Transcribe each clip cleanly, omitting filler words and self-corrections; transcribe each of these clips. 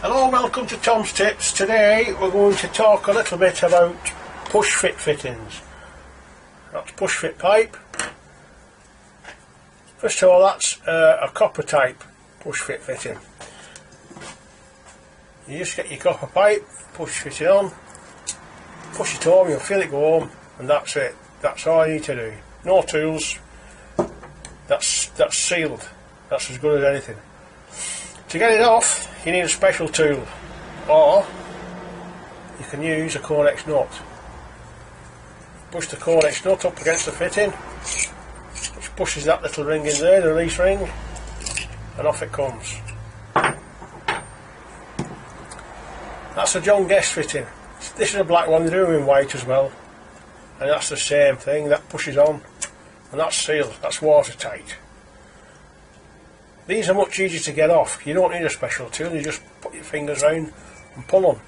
Hello, welcome to Tom's Tips. Today we're going to talk a little bit about push fit fittings. That's push fit pipe. First of all, that's a copper type push fit fitting. You just get your copper pipe, push fit it on, push it home, you'll feel it go home, and that's it. That's all you need to do. No tools. That's sealed. That's as good as anything. To get it off, you need a special tool, or you can use a Conex nut. Push the Conex nut up against the fitting, which pushes that little ring in there, the release ring, and off it comes. That's a John Guest fitting. This is a black one, they do them in white as well, and that's the same thing. That pushes on, and that's sealed, that's watertight. These are much easier to get off. You don't need a special tool, you just put your fingers round and pull them.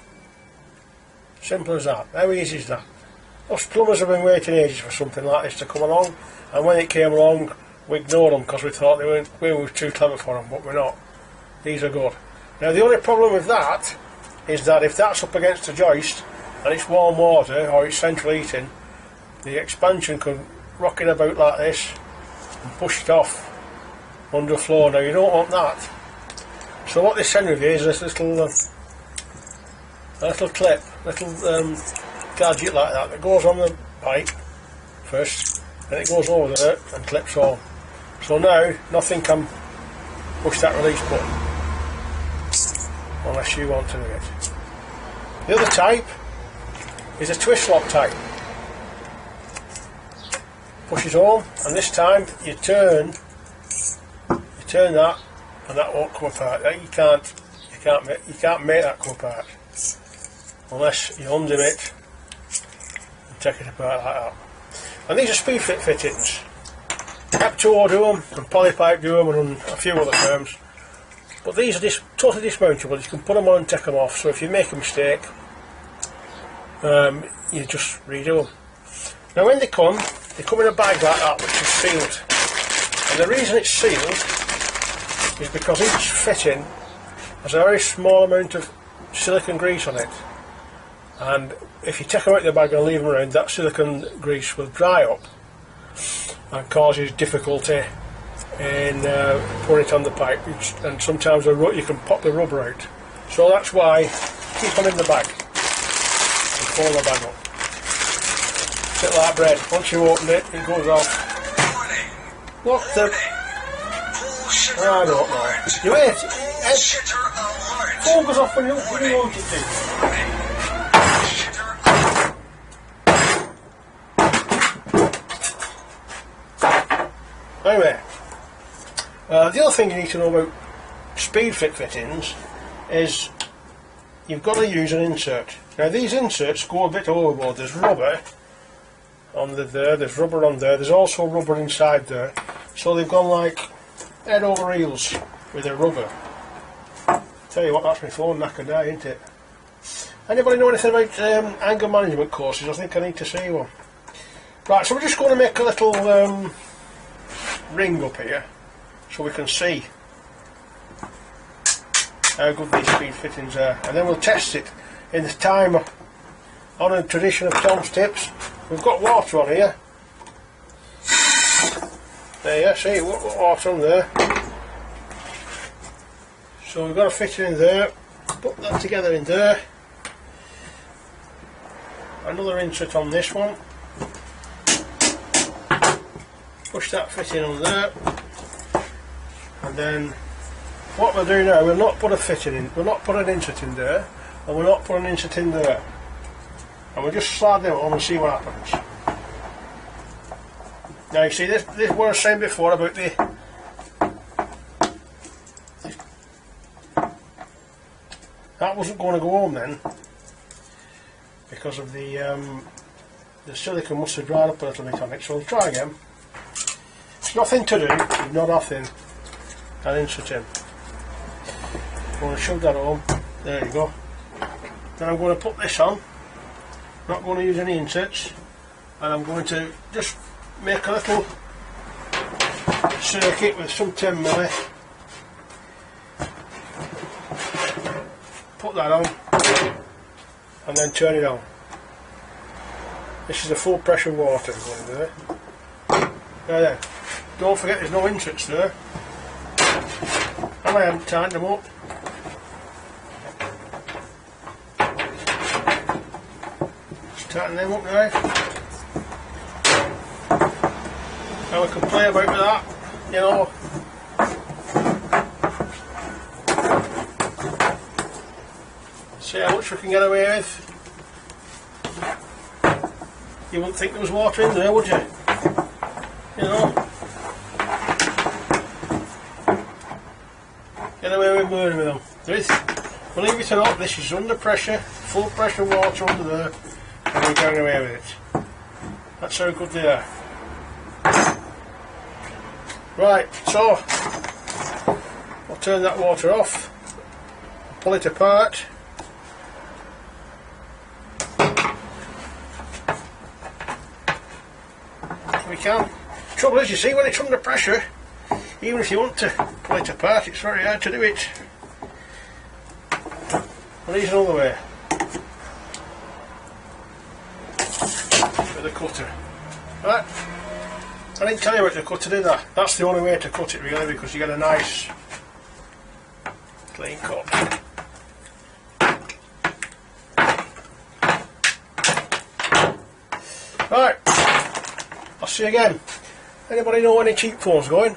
Simple as that. How easy is that? Us plumbers have been waiting ages for something like this to come along, and when it came along we ignored them because we thought we were too clever for them, but we're not. These are good. Now the only problem with that is that if that's up against a joist and it's warm water or it's central heating, the expansion could rock it about like this and push it off under floor. Now you don't want that. So what they send with you is this little clip, little gadget like that goes on the pipe first, and it goes over there and clips on. So now nothing can push that release button unless you want to do it. The other type is a twist lock type. Pushes home, and this time you turn that, and that won't come apart. You can't make that come apart unless you undo it and take it apart like that. And these are speed fit fittings. Eptor do them, and Polypipe do them, and a few other firms. But these are totally dismountable. You can put them on and take them off. So if you make a mistake, you just redo them. Now when they come in a bag like that, which is sealed. And the reason it's sealed is because each fitting has a very small amount of silicone grease on it, and if you take them out of the bag and leave them around, that silicone grease will dry up and causes difficulty in putting it on the pipe, and sometimes you can pop the rubber out. So that's why keep them in the bag and pull the bag up. A bit like bread, once you open it, it goes off. What the... I don't know. You wait. Phone goes off when you want it to. Anyway, the other thing you need to know about speed fit fittings is you've got to use an insert. Now these inserts go a bit overboard. There's rubber on there's rubber on there, there's also rubber inside there, so they've gone like head over heels with their rubber. Tell you what, that's my phone knackered now, isn't it? Anybody know anything about anger management courses? I think I need to see one. Right, so we're just going to make a little ring up here so we can see how good these speed fittings are, and then we'll test it in the time on a tradition of Tom's Tips. We've got water on here. There you see, water on there. So we've got to fit it in there, put that together in there. Another insert on this one. Push that fitting on there. And then what we'll do now, we'll not put a fitting in, we'll not put an insert in there, and we'll not put an insert in there. And we'll just slide them on and see what happens. Now you see, this what I was saying before about that wasn't going to go home then because of the silicone must have dried up a little bit on it. So we'll try again. It's nothing to do, not nothing. And insert in. I'm going to shove that home. There you go. Then I'm going to put this on. Not going to use any inserts, and I'm going to just make a little circuit with some 10mm put that on and then turn it on. This is a full pressure water going there. Now then, don't forget there's no inserts there, and I haven't tightened them up. Just tighten them up now. Now we can play about with that, you know. See how much we can get away with. You wouldn't think there was water in there, would you? You know. Get away with murder with them. This, believe it or not, this is under pressure, full pressure water under there, and we're going away with it. That's how good they are. Right, so I'll turn that water off, pull it apart. We can. Trouble is, you see, when it's under pressure, even if you want to pull it apart, it's very hard to do it. Well, here's another way. With the cutter. Right. I didn't tell you about the cutter, did I? That's the only way to cut it really, because you get a nice clean cut. Right. I'll see you again. Anybody know any cheap phones going?